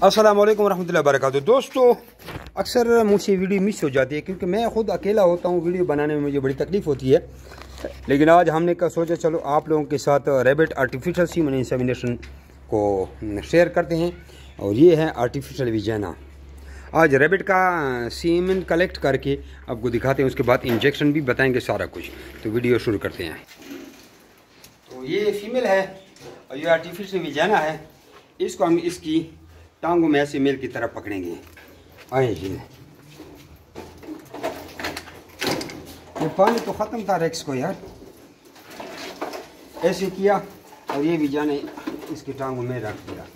अस्सलाम वालेकुम रहमतुल्लाहि वबरकातुहू। दोस्तों, अक्सर मुझसे वीडियो मिस हो जाती है क्योंकि मैं ख़ुद अकेला होता हूँ। वीडियो बनाने में मुझे बड़ी तकलीफ़ होती है, लेकिन आज हमने सोचा चलो आप लोगों के साथ रैबिट आर्टिफिशियल सीमन इंसेमिनेशन को शेयर करते हैं। और ये है आर्टिफिशियल विजाना। आज रैबिट का सीमन कलेक्ट करके आपको दिखाते हैं, उसके बाद इंजेक्शन भी बताएंगे सारा कुछ। तो वीडियो शुरू करते हैं। तो ये फीमेल है और ये आर्टिफिशियल विजाना है। इसको हम इसकी टांगों में ऐसे मेल की तरफ पकड़ेंगे। आए जी, ये पानी तो ख़त्म था रेक्स को यार, ऐसे किया और ये विजाने इसकी टांगों में रख दिया।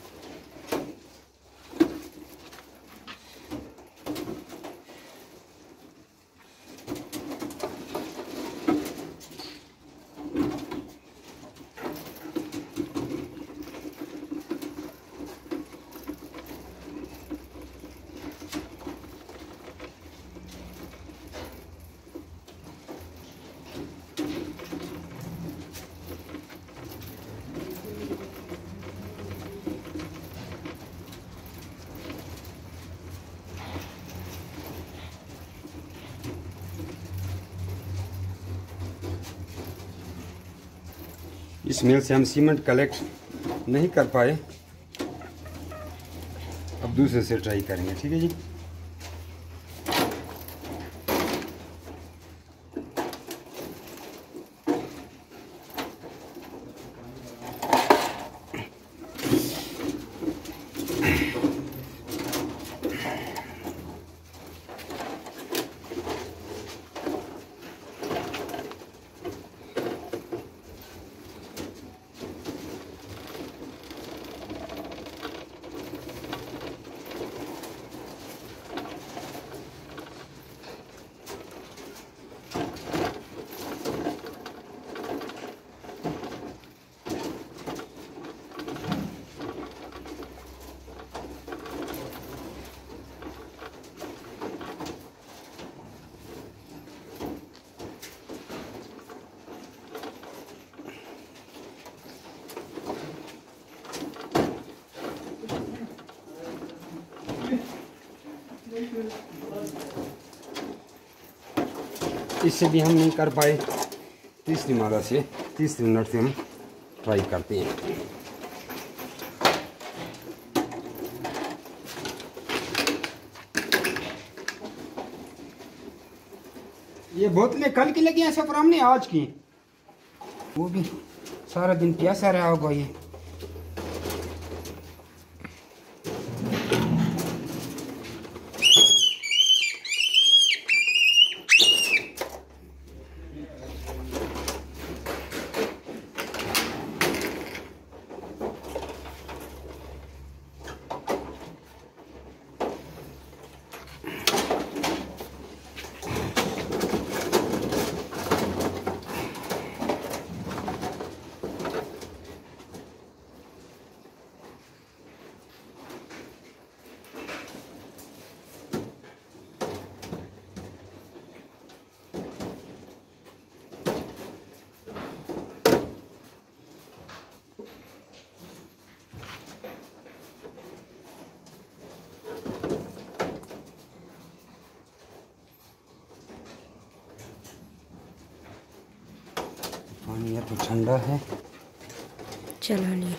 इस मेल से हम सीमेंट कलेक्ट नहीं कर पाए, अब दूसरे से ट्राई करेंगे। ठीक है जी। इससे भी हम नहीं कर पाए, तीसरी मिनट से हम ट्राई करते हैं। ये बोतलें कल की लगी हैं सफर, हमने आज की, वो भी सारा दिन प्यासा रहा होगा ये। पानी या तो ठंडा है, चलो नहीं।